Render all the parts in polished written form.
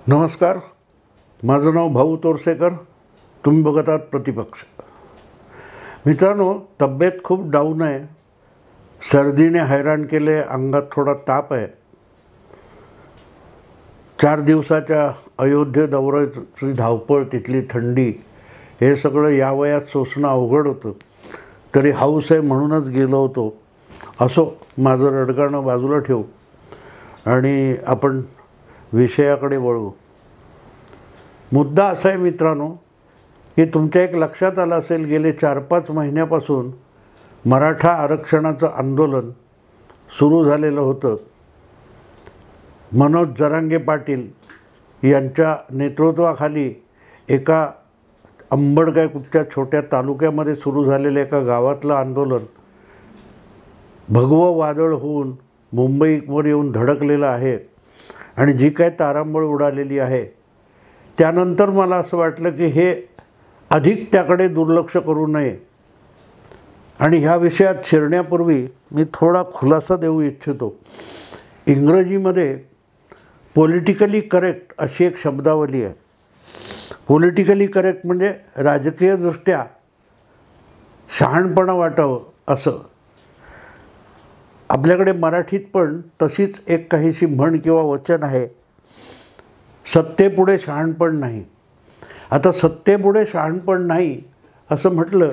नमस्कार, माझं नाव भाऊ तोरसेकर. तुम्ही बघत आहात प्रतिपक्ष. मित्रांनो, तब्येत खूप डाऊन आहे. सर्दीने हैराण केले, अंगात थोडा ताप आहे. 4 दिवसाच्या अयोध्ये दौऱ्याची धावपळ, तिथली थंडी, हे सगळं या वयात सोसणं अवघड होतं. तरी हाऊस आहे म्हणूनच गेलो होतो. असो, माझं रडगाणं बाजूला ठेवू आणि आपण विषयाकडे वळू. मुद्दा असा आहे मित्रांनो, की तुमच्या एक लक्षात आलं असेल, गेले 4-5 महिन्यापासून मराठा आरक्षणाचं आंदोलन सुरू झालेलं होतं. मनोज जरांगे पाटील यांच्या नेतृत्वाखाली एका अंबड काय कुठच्या छोट्या तालुक्यामध्ये सुरू झालेलं एका गावातलं आंदोलन भगवं वादळ होऊन मुंबईवर येऊन धडकलेलं आहे. आणि जी काय तारांबळ उडालेली आहे, त्यानंतर मला असं वाटलं की हे अधिक त्याकडे दुर्लक्ष करू नये. आणि ह्या विषयात शिरण्यापूर्वी मी थोडा खुलासा देऊ इच्छितो. इंग्रजीमध्ये पॉलिटिकली करेक्ट अशी एक शब्दावली आहे. पॉलिटिकली करेक्ट म्हणजे राजकीयदृष्ट्या शहाणपणा वाटावं असं. आपल्याकडे मराठीत पण तशीच एक काहीशी म्हण किंवा वचन आहे, सत्तेपुढे शहाणपण नाही. आता सत्तेपुढे शहाणपण नाही असं म्हटलं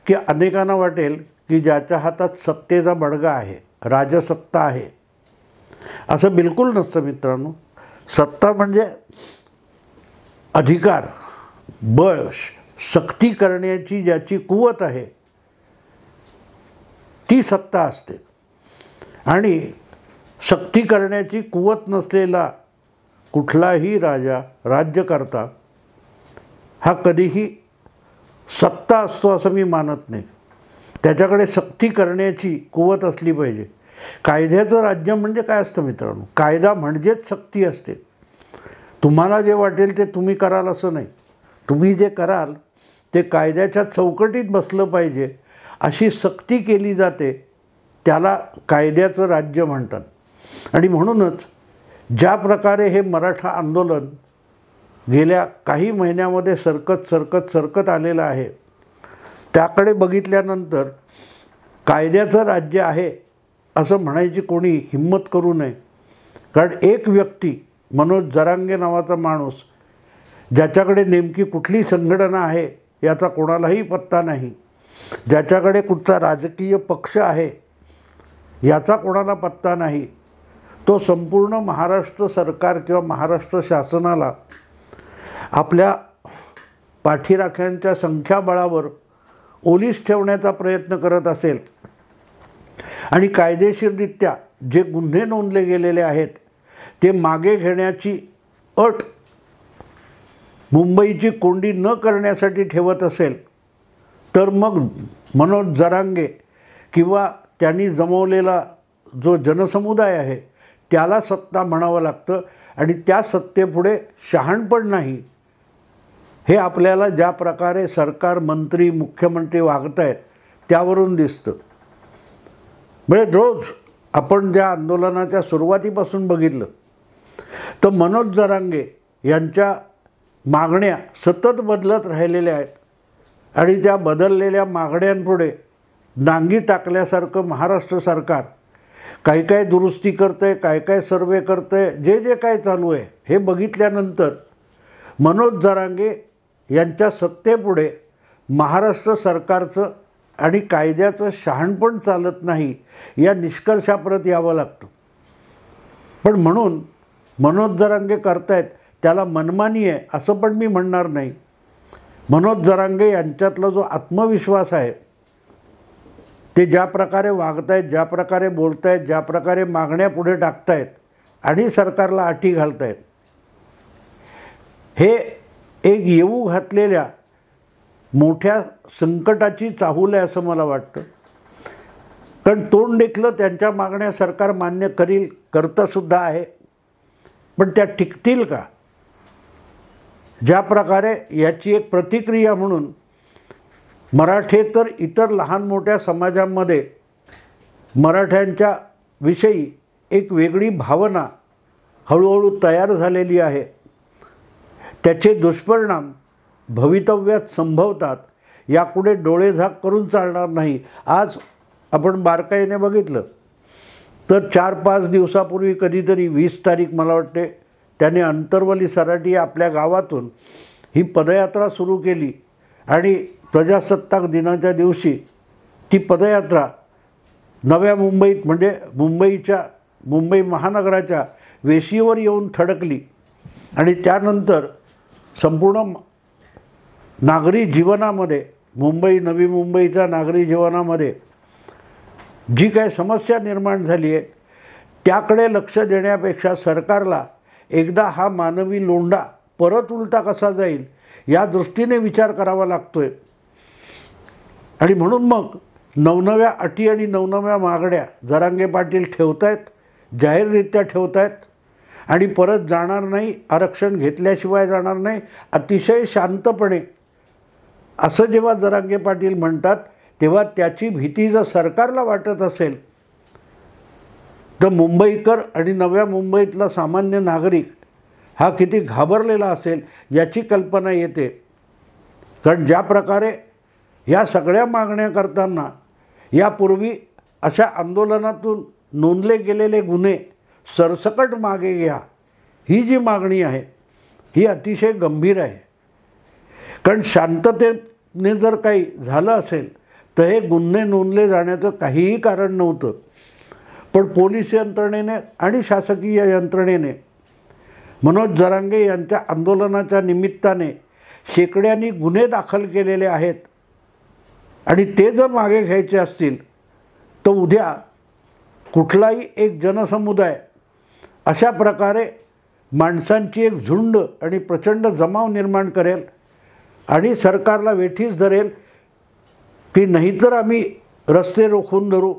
की अनेकांना वाटेल की ज्याच्या हातात सत्तेचा बडगा आहे, राजसत्ता आहे. असं बिलकुल नसतं मित्रांनो. सत्ता म्हणजे अधिकार, बळ, सक्ती करण्याची ज्याची कुवत आहे ती सत्ता असते. आणि सक्ती करण्याची कुवत नसलेला कुठलाही राजा, राज्यकर्ता हा कधीही सत्ता असतो असं मी मानत नाही. त्याच्याकडे सक्ती करण्याची कुवत असली पाहिजे. कायद्याचं राज्य म्हणजे काय असतं मित्रांनो? कायदा म्हणजेच सक्ती असते. तुम्हाला जे वाटेल ते तुम्ही कराल असं नाही. तुम्ही जे कराल ते कायद्याच्या चौकटीत बसलं पाहिजे अशी सक्ती केली जाते, त्याला कायद्याचं राज्य म्हणतात. आणि म्हणूनच ज्या प्रकारे हे मराठा आंदोलन गेल्या काही महिन्यामध्ये सरकत आलेलं आहे, त्याकडे बघितल्यानंतर कायद्याचं राज्य आहे असं म्हणायची कोणी हिम्मत करू नये. कारण एक व्यक्ती, मनोज जरांगे नावाचा माणूस, ज्याच्याकडे नेमकी कुठली संघटना आहे याचा कोणालाही पत्ता नाही, ज्याच्याकडे कुठचा राजकीय पक्ष आहे याचा कोणाला पत्ता नाही, तो संपूर्ण महाराष्ट्र सरकार किंवा महाराष्ट्र शासनाला आपल्या पाठीराख्यांच्या संख्याबळावर ओलीस ठेवण्याचा प्रयत्न करत असेल आणि कायदेशीररित्या जे गुन्हे नोंदले गेलेले आहेत ते मागे घेण्याची अट मुंबईची कोंडी न करण्यासाठी ठेवत असेल, तर मग मनोज जरांगे किंवा त्यांनी जमवलेला जो जनसमुदाय आहे त्याला सत्ता म्हणावं लागतं. आणि त्या सत्तेपुढे शहाणपण नाही. हे आपल्याला ज्या प्रकारे सरकार, मंत्री, मुख्यमंत्री वागत आहेत त्यावरून दिसतं. म्हणजे रोज आपण ज्या आंदोलनाच्या सुरुवातीपासून बघितलं तर मनोज जरांगे यांच्या मागण्या सतत बदलत राहिलेल्या आहेत. आणि त्या बदललेल्या मागण्यांपुढे नांगी टाकल्यासारखं महाराष्ट्र सरकार काय काय दुरुस्ती करतं आहे, काय काय सर्वे करतं आहे, जे काय चालू आहे हे बघितल्यानंतर मनोज जरांगे यांच्या सत्तेपुढे महाराष्ट्र सरकारचं आणि कायद्याचं शहाणपण चालत नाही या निष्कर्षाप्रत यावं लागतं. पण म्हणून मनोज जरांगे करतायत त्याला मनमानी आहे असं पण मी म्हणणार नाही. मनोज जरांगे यांच्यातला जो आत्मविश्वास आहे, ते ज्या प्रकारे वागतायत, ज्या प्रकारे बोलतायत, ज्या प्रकारे मागण्या पुढे टाकतायत आणि सरकारला अटी घालतायत, हे एक येऊ घातलेल्या मोठ्या संकटाची चाहूल आहे असं मला वाटतं. कारण तोंड देखलं त्यांच्या मागण्या सरकार मान्य करील, करतंसुद्धा आहे, पण त्या टिकतील का? ज्या प्रकारे याची एक प्रतिक्रिया म्हणून मराठे तर इतर लहान मोठ्या समाजांमध्ये मराठ्यांच्या विषयी एक वेगळी भावना हळूहळू तयार झालेली आहे. त्याचे दुष्परिणाम भवितव्यात संभवतात, यापुढे डोळेझाक करून चालणार नाही. आज आपण बारकाईने बघितलं तर 4-5 दिवसापूर्वी कधीतरी 20 तारीख मला वाटते त्याने अंतरवली सराटी आपल्या गावातून ही पदयात्रा सुरू केली आणि प्रजासत्ताक दिनाच्या दिवशी ती पदयात्रा नव्या मुंबईत म्हणजे मुंबई महानगराच्या वेशीवर येऊन थडकली आणि त्यानंतर संपूर्ण नागरी जीवनामध्ये नवी मुंबईच्या नागरी जीवनामध्ये जी काही समस्या निर्माण झाली आहे त्याकडे लक्ष देण्यापेक्षा सरकारला एकदा हा मानवी लोंढा परत उलटा कसा जाईल या दृष्टीने विचार करावा लागतोय. आणि म्हणून मग नवनव्या अटी आणि नवनव्या मागण्या जरांगे पाटील ठेवतायत, जाहीररित्या ठेवतायत आणि परत जाणार नाही, आरक्षण घेतल्याशिवाय जाणार नाही, अतिशय शांतपणे असं जेव्हा जरांगे पाटील म्हणतात तेव्हा त्याची भीती जर सरकारला वाटत असेल तर मुंबईकर आणि नव्या मुंबईतला सामान्य नागरिक हा किती घाबरलेला असेल याची कल्पना येते. कारण ज्या प्रकारे या सगळ्या मागण्या करताना यापूर्वी अशा आंदोलनातून नोंदले गेलेले गुन्हे सरसकट मागे घ्या, ही जी मागणी आहे ही अतिशय गंभीर आहे. कारण शांततेने जर काही झालं असेल तर हे गुन्हे नोंदले जाण्याचं काहीही कारण नव्हतं. पण पोलीस यंत्रणेने आणि शासकीय यंत्रणेने मनोज जरांगे यांच्या आंदोलनाच्या निमित्ताने शेकड्यांनी गुन्हे दाखल केलेले आहेत आणि ते जर मागे घ्यायचे असतील तर उद्या कुठलाही एक जनसमुदाय अशा प्रकारे माणसांची एक झुंड आणि प्रचंड जमाव निर्माण करेल आणि सरकारला वेठीस धरेल की नाहीतर आम्ही रस्ते रोखून धरू,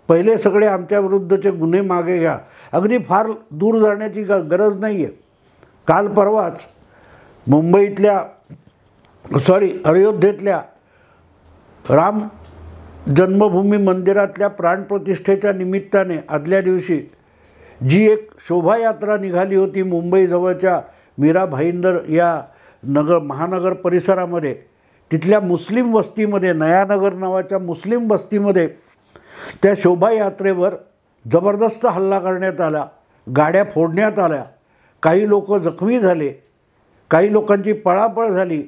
पहिले सगळे आमच्या विरुद्धचे गुन्हे मागे घ्या. अगदी फार दूर जाण्याची गरज नाही आहे. काल परवाच अयोध्येतल्या राम जन्मभूमी मंदिरातल्या प्राणप्रतिष्ठेच्या निमित्ताने आदल्या दिवशी जी एक शोभायात्रा निघाली होती मुंबईजवळच्या मीरा भाईंदर या महानगर परिसरामध्ये, तिथल्या मुस्लिम वस्तीमध्ये, नयानगर नावाच्या मुस्लिम वस्तीमध्ये त्या शोभायात्रेवर जबरदस्त हल्ला करण्यात आला, गाड्या फोडण्यात आल्या, काही लोक जखमी झाले, काही लोकांची पळापळ झाली.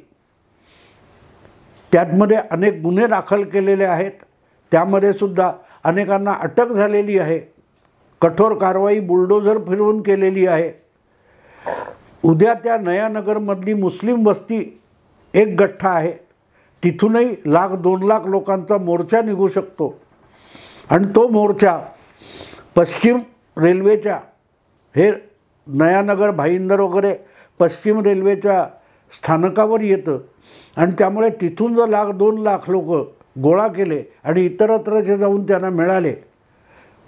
त्यामध्ये अनेक गुन्हे दाखल केलेले आहेत, त्यामध्ये सुद्धा अनेकांना अटक झालेली आहे, कठोर कारवाई बुलडोझर फिरवून केलेली आहे. उद्या त्या नयानगरमधली मुस्लिम वस्ती एक गठ्ठा आहे, तिथूनही 1,00,000-2 लाख लोकांचा मोर्चा निघू शकतो आणि तो मोर्चा पश्चिम रेल्वेच्या हे नयानगर भाईंदर वगैरे पश्चिम रेल्वेच्या स्थानकावर येतं आणि त्यामुळे तिथून जर 1,00,000-2 लाख लोक गोळा केले आणि इतरत्रचे जाऊन त्यांना मिळाले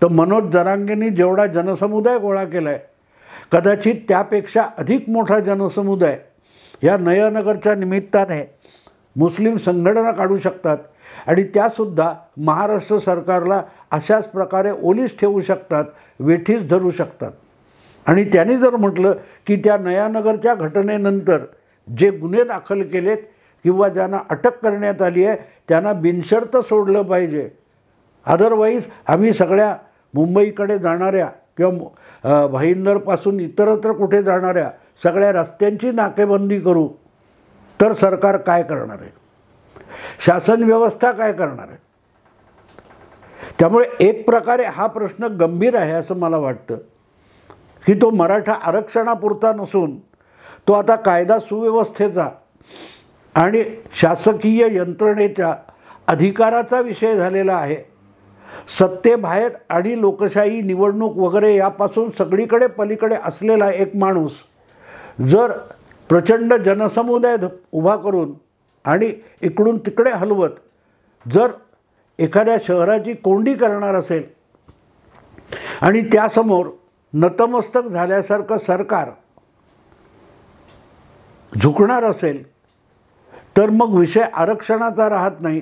तर मनोज जरांगेंनी जेवढा जनसमुदाय गोळा केला आहे कदाचित त्यापेक्षा अधिक मोठा जनसमुदाय या नयनगरच्या निमित्ताने मुस्लिम संघटना काढू शकतात आणि त्यासुद्धा महाराष्ट्र सरकारला अशाच प्रकारे ओलीस ठेवू शकतात, वेठीस धरू शकतात. आणि त्यांनी जर म्हटलं की त्या नयानगरच्या घटनेनंतर जे गुन्हे दाखल केलेत किंवा ज्यांना अटक करण्यात आली आहे त्यांना बिनशर्त सोडलं पाहिजे, अदरवाईज आम्ही सगळ्या मुंबईकडे जाणाऱ्या किंवा भाईंदरपासून इतरत्र कुठे जाणाऱ्या सगळ्या रस्त्यांची नाकेबंदी करू, तर सरकार काय करणार आहे, शासन व्यवस्था काय करणार आहे. त्यामुळे एक प्रकारे हा प्रश्न गंभीर आहे असं मला वाटतं की तो मराठा आरक्षणापुरता नसून तो आता कायदा सुव्यवस्थेचा आणि शासकीय यंत्रणेच्या अधिकाराचा विषय झालेला आहे. सत्तेबाहेर आणि लोकशाही निवडणूक वगैरे यापासून सगळीकडे पलीकडे असलेला एक माणूस जर प्रचंड जनसमुदाय उभा करून आणि इकडून तिकडे हलवत जर एखाद्या शहराची कोंडी करणार असेल आणि त्यासमोर नतमस्तक झाल्यासारखं सरकार झुकणार असेल तर मग विषय आरक्षणाचा राहत नाही,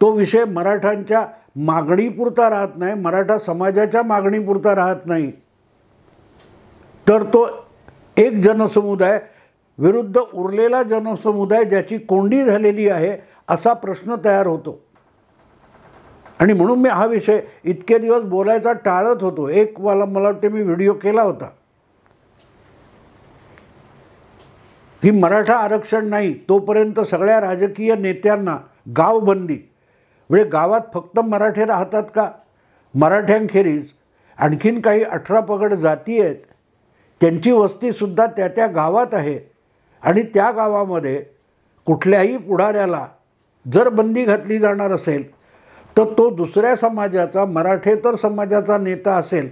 तो विषय मराठ्यांच्या मागणीपुरता राहत नाही, मराठा समाजाच्या मागणीपुरता राहत नाही, तर तो एक जनसमुदाय विरुद्ध उरलेला जनसमुदाय ज्याची कोंडी झालेली आहे असा प्रश्न तयार होतो. आणि म्हणून मी हा विषय इतके दिवस बोलायचा टाळत होतो. मला वाटते मी व्हिडिओ केला होता की मराठा आरक्षण नाही तोपर्यंत सगळ्या राजकीय नेत्यांना गावबंदी. म्हणजे गावात फक्त मराठे राहतात का? मराठ्यांखेरीज आणखीन काही 18 पगड जाती आहेत, त्यांची वस्तीसुद्धा त्या त्या गावात आहे. आणि त्या गावामध्ये कुठल्याही पुढाऱ्याला जर बंदी घातली जाणार असेल तर तो दुसऱ्या समाजाचा, मराठेतर समाजाचा नेता असेल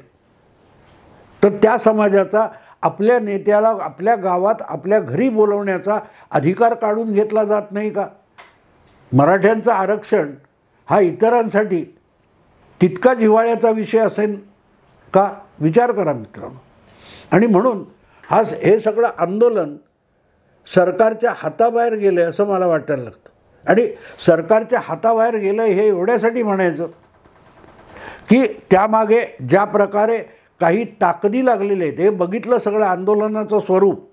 तर त्या समाजाचा आपल्या नेत्याला आपल्या गावात आपल्या घरी बोलवण्याचा अधिकार काढून घेतला जात नाही का? मराठ्यांचं आरक्षण हा इतरांसाठी तितका जिव्हाळ्याचा विषय असेल का? विचार करा मित्रांनो. आणि म्हणून हे सगळं आंदोलन सरकारच्या हाताबाहेर गेलं असं मला वाटायला लागतं. आणि सरकारच्या हाताबाहेर गेलं हे एवढ्यासाठी म्हणायचं की त्यामागे ज्या प्रकारे काही ताकदी लागलेले आहेत हे बघितलं सगळं आंदोलनाचं स्वरूप.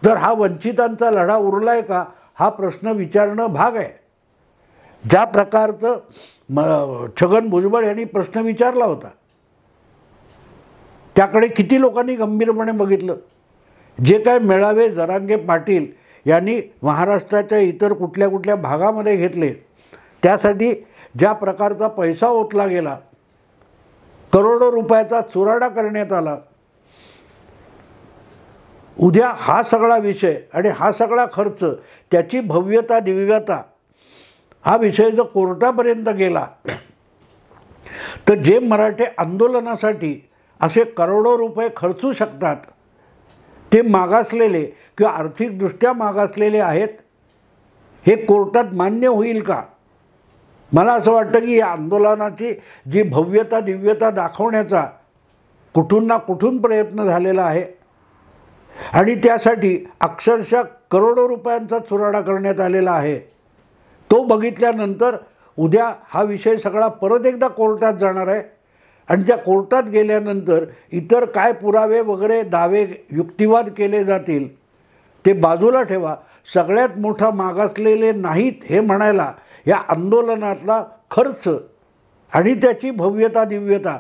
तर हा वंचितांचा लढा उरलाय का हा प्रश्न विचारणं भाग आहे. ज्या प्रकारचं छगन भुजबळ यांनी प्रश्न विचारला होता त्याकडे किती लोकांनी गंभीरपणे बघितलं. जे काय मेळावे जरांगे पाटील यांनी महाराष्ट्राच्या इतर कुठल्या कुठल्या भागामध्ये घेतले त्यासाठी ज्या प्रकारचा पैसा ओतला गेला, करोडो रुपयाचा चुराडा करण्यात आला. उद्या हा सगळा विषय आणि हा सगळा खर्च, त्याची भव्यता दिव्यता हा विषय जर कोर्टापर्यंत गेला तर जे मराठे आंदोलनासाठी असे करोडो रुपये खर्चू शकतात ते मागासलेले किंवा आर्थिकदृष्ट्या मागासलेले आहेत हे कोर्टात मान्य होईल का? मला असं वाटतं की या आंदोलनाची जी भव्यता दिव्यता दाखवण्याचा कुठून ना कुठून प्रयत्न झालेला आहे आणि त्यासाठी अक्षरशः करोडो रुपयांचा चुराडा करण्यात आलेला आहे. तो बघितल्यानंतर उद्या हा विषय सगळा परत एकदा कोर्टात जाणार आहे आणि त्या कोर्टात गेल्यानंतर इतर काय पुरावे वगैरे दावे युक्तिवाद केले जातील ते बाजूला ठेवा. सगळ्यात मोठा मागासलेले नाहीत हे म्हणायला या आंदोलनातला खर्च आणि त्याची भव्यता दिव्यता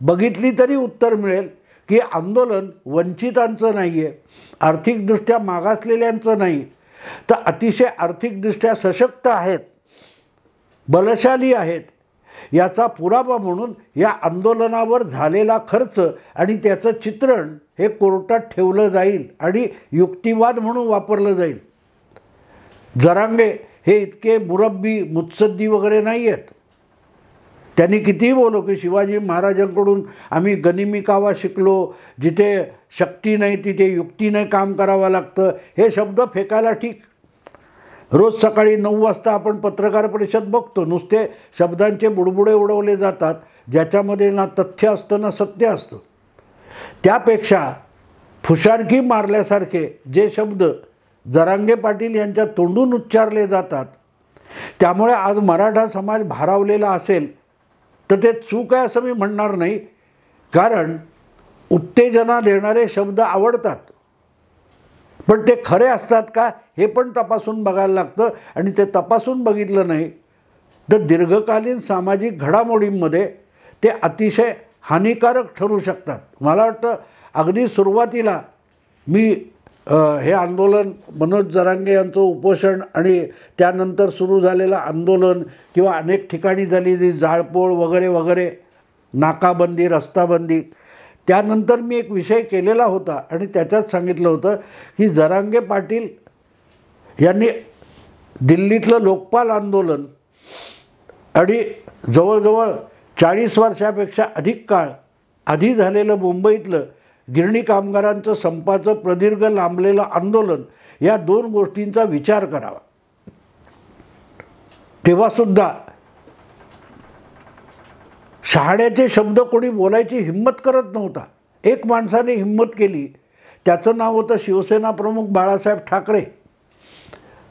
बघितली तरी उत्तर मिळेल की आंदोलन वंचितांचं नाही आहे, आर्थिकदृष्ट्या मागासलेल्यांचं नाही, तर अतिशय आर्थिकदृष्ट्या सशक्त आहेत, बलशाली आहेत याचा पुरावा म्हणून या आंदोलनावर झालेला खर्च आणि त्याचं चित्रण हे कोर्टात ठेवलं जाईल आणि युक्तिवाद म्हणून वापरलं जाईल. जरांगे हे इतके मुरब्बी मुत्सद्दी वगैरे नाही आहेत. त्यांनी कितीही बोलो की शिवाजी महाराजांकडून आम्ही गनिमी कावा शिकलो, जिथे शक्ती नाही तिथे युक्तीने काम करावं लागतं, हे शब्द फेकायला ठीक. रोज सकाळी 9 वाजता आपण पत्रकार परिषद बघतो, नुसते शब्दांचे बुडबुडे उडवले जातात ज्याच्यामध्ये ना तथ्य असतं ना सत्य असतं. त्यापेक्षा फुशारकी मारल्यासारखे जे शब्द जरांगे पाटील यांच्या तोंडून उच्चारले जातात त्यामुळे आज मराठा समाज भारावलेला असेल तर ते चूक आहे असं मी म्हणणार नाही. कारण उत्तेजना देणारे शब्द आवडतात पण ते खरे असतात का हे पण तपासून बघायला लागतं आणि ते तपासून बघितलं नाही तर दीर्घकालीन सामाजिक घडामोडींमध्ये ते अतिशय हानिकारक ठरू शकतात. मला वाटतं अगदी सुरुवातीला मी हे आंदोलन मनोज जरांगे यांचं उपोषण आणि त्यानंतर सुरू झालेलं आंदोलन किंवा अनेक ठिकाणी झालेली जाळपोळ वगैरे वगैरे, नाकाबंदी, रस्ताबंदी, त्यानंतर मी एक विषय केलेला होता आणि त्याच्यात सांगितलं होतं की जरांगे पाटील यांनी दिल्लीतलं लोकपाल आंदोलन आणि जवळजवळ 40 वर्षापेक्षा अधिक काळ आधी झालेलं मुंबईतलं गिरणी कामगारांचं संपाचं प्रदीर्घ लांबलेलं आंदोलन या 2 गोष्टींचा विचार करावा. तेव्हासुद्धा शहाण्याचे शब्द कोणी बोलायची हिंमत करत नव्हता. एक माणसाने हिंमत केली, त्याचं नाव होतं शिवसेना प्रमुख बाळासाहेब ठाकरे.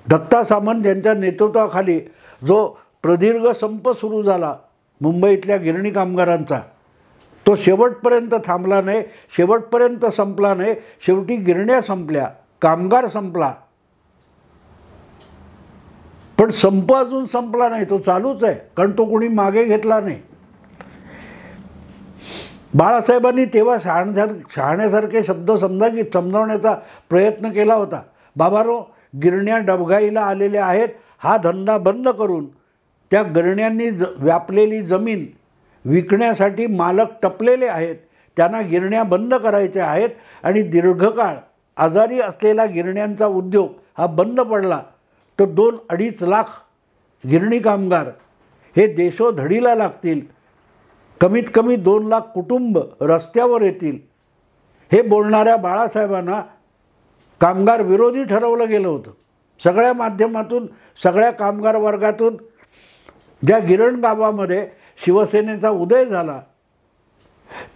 दत्ता सामंत यांच्या नेतृत्वाखाली जो प्रदीर्घ संप सुरू झाला मुंबईतल्या गिरणी कामगारांचा, तो शेवटपर्यंत थांबला नाही, शेवटपर्यंत संपला नाही. शेवटी गिरण्या संपल्या कामगार संपला, पण संप अजून संपला नाही, तो चालूच आहे, कारण तो कोणी मागे घेतला नाही. बाळासाहेबांनी तेव्हा शहाण्यासारखे शब्द समजावण्याचा प्रयत्न केला होता. बाबारो, गिरण्या डबघाईला आलेल्या आहेत, हा धंदा बंद करून त्या गिरण्यांनी व्यापलेली जमीन विकण्यासाठी मालक टपलेले आहेत, त्यांना गिरण्या बंद करायच्या आहेत आणि दीर्घकाळ आजारी असलेला गिरण्यांचा उद्योग हा बंद पडला तर 2-2.5 लाख गिरणी कामगार हे देशोधडीला लागतील, कमीत कमी 2 लाख कुटुंब रस्त्यावर येतील. हे बोलणाऱ्या बाळासाहेबांना कामगार विरोधी ठरवलं गेलं होतं. सगळ्या माध्यमातून, सगळ्या कामगार वर्गातून ज्या गिरण गावामध्ये शिवसेनेचा उदय झाला,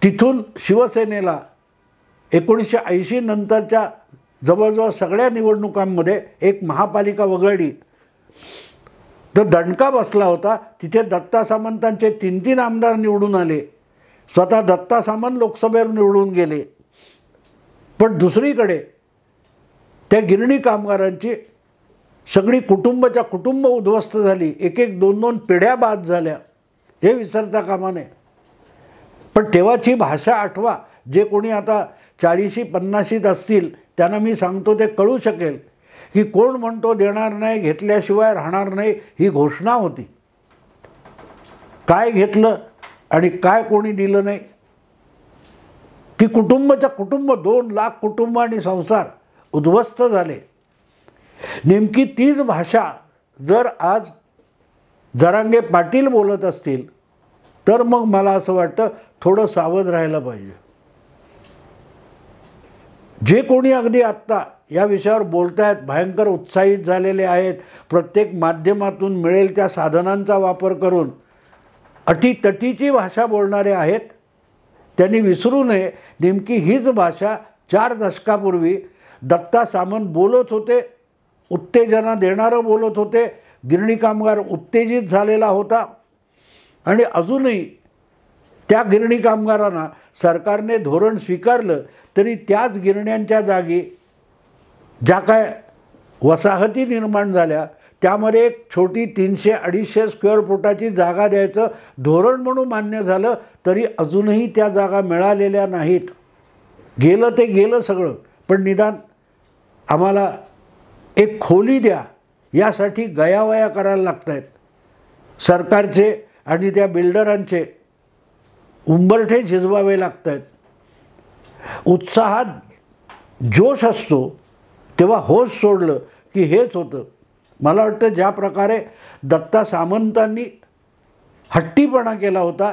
तिथून शिवसेनेला 1980 नंतरच्या जवळजवळ सगळ्या निवडणुकांमध्ये एक महापालिका वगळली तर दणका बसला होता. तिथे दत्ता सामंतांचे 3 आमदार निवडून आले, स्वतः दत्ता सामंत लोकसभेवर निवडून गेले. पण दुसरीकडे त्या गिरणी कामगारांची सगळी कुटुंबच्या कुटुंब उद्ध्वस्त झाली, 1-1, 2-2 पिढ्या बाद झाल्या, हे विसरता कामा नये. पण तेव्हाची भाषा आठवा. जे कोणी आता 40-50 असतील त्यांना मी सांगतो ते कळू शकेल की कोण म्हणतो देणार नाही, घेतल्याशिवाय राहणार नाही, ही घोषणा होती. काय घेतलं आणि काय कोणी दिलं नाही, की कुटुंबाच्या कुटुंब 2 लाख कुटुंब आणि संसार उद्ध्वस्त झाले. नेमकी तीच भाषा जर आज जरांगे पाटील बोलत असतील तर मग मला असं वाटतं थोडं सावध राहायला पाहिजे. जे कोणी अगदी आत्ता या विषयावर बोलत आहेत, भयंकर उत्साहित झालेले आहेत, प्रत्येक माध्यमातून मिळेल त्या साधनांचा वापर करून अटीतटीची भाषा बोलणारे आहेत, त्यांनी विसरू नये नेमकी हीच भाषा 4 दशकापूर्वी दत्ता सामंत बोलत होते, उत्तेजना देणारं बोलत होते. गिरणी कामगार उत्तेजित झालेला होता आणि अजूनही त्या गिरणी कामगारांना सरकारने धोरण स्वीकारलं तरी त्याच गिरण्यांच्या जागी ज्या काय वसाहती निर्माण झाल्या त्यामध्ये एक छोटी 300-250 स्क्वेअर फुटाची जागा द्यायचं धोरण म्हणून मान्य झालं तरी अजूनही त्या जागा मिळालेल्या नाहीत. गेलं ते गेलं सगळं, पण निदान आम्हाला एक खोली द्या यासाठी गयावया करायला लागत आहेत. सरकारचे आणि त्या बिल्डरांचे उंबरठे झिजवावे लागत आहेत. उत्साहात जोश असतो तेव्हा होश सोडलं की हेच होतं. मला वाटतं ज्या प्रकारे दत्ता सामंतांनी हट्टीपणा केला होता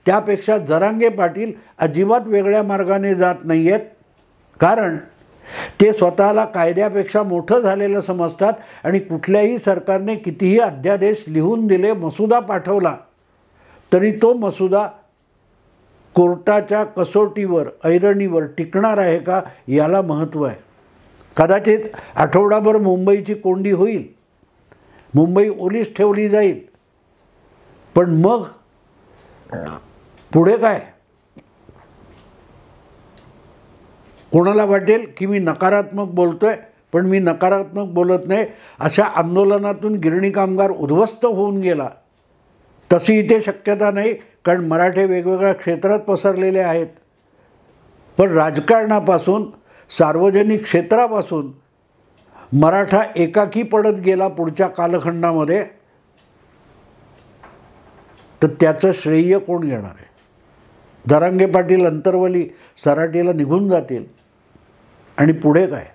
त्यापेक्षा जरांगे पाटील अजिबात वेगळ्या मार्गाने जात नाही आहेत, कारण ते स्वतःला कायद्यापेक्षा मोठं झालेलं समजतात आणि कुठल्याही सरकारने कितीही अध्यादेश लिहून दिले, मसुदा पाठवला तरी तो मसुदा कोर्टाच्या कसोटीवर, ऐरणीवर टिकणार आहे का याला महत्त्व आहे. कदाचित आठवडाभर मुंबईची कोंडी होईल, मुंबई ओलीस ठेवली जाईल, पण मग पुढे काय? कोणाला वाटेल की मी नकारात्मक बोलतोय, पण मी नकारात्मक बोलत नाही. अशा आंदोलनातून गिरणी कामगार उद्ध्वस्त होऊन गेला तशी इथे शक्यता नाही, कारण मराठे वेगवेगळ्या क्षेत्रात पसरलेले आहेत. पण राजकारणापासून, सार्वजनिक क्षेत्रापासून मराठा एकाकी पडत गेला पुढच्या कालखंडामध्ये, तर त्याचं श्रेय कोण घेणार आहे? जरांगे पाटील अंतरवली सराटीला निघून जातील आणि पुढे काय?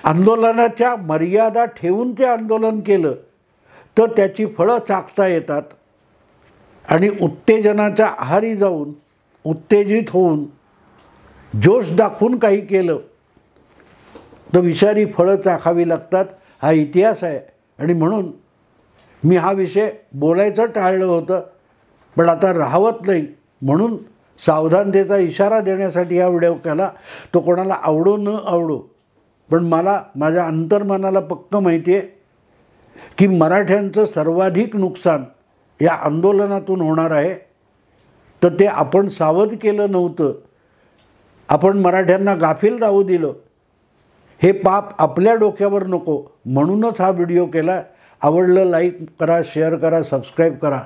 आंदोलनाच्या मर्यादा ठेवून ते आंदोलन केलं तर त्याची फळं चाखता येतात आणि उत्तेजनाच्या आहारी जाऊन, उत्तेजित होऊन, जोश दाखवून काही केलं तर विषारी फळं चाखावी लागतात. हा इतिहास आहे आणि म्हणून मी हा विषय बोलायचं टाळलं होतं, पण आता राहवत नाही म्हणून सावधानतेचा इशारा देण्यासाठी हा व्हिडिओ केला. तो कोणाला आवडो न आवडो, पण मला माझ्या अंतर्मनाला पक्क माहिती आहे की मराठ्यांचं सर्वाधिक नुकसान या आंदोलनातून होणार आहे. तर ते आपण सावध केलं नव्हतं, आपण मराठ्यांना गाफील राहू दिलं, हे पाप आपल्या डोक्यावर नको म्हणूनच हा व्हिडिओ केला. आवडलं लाईक करा, शेअर करा, सबस्क्राईब करा.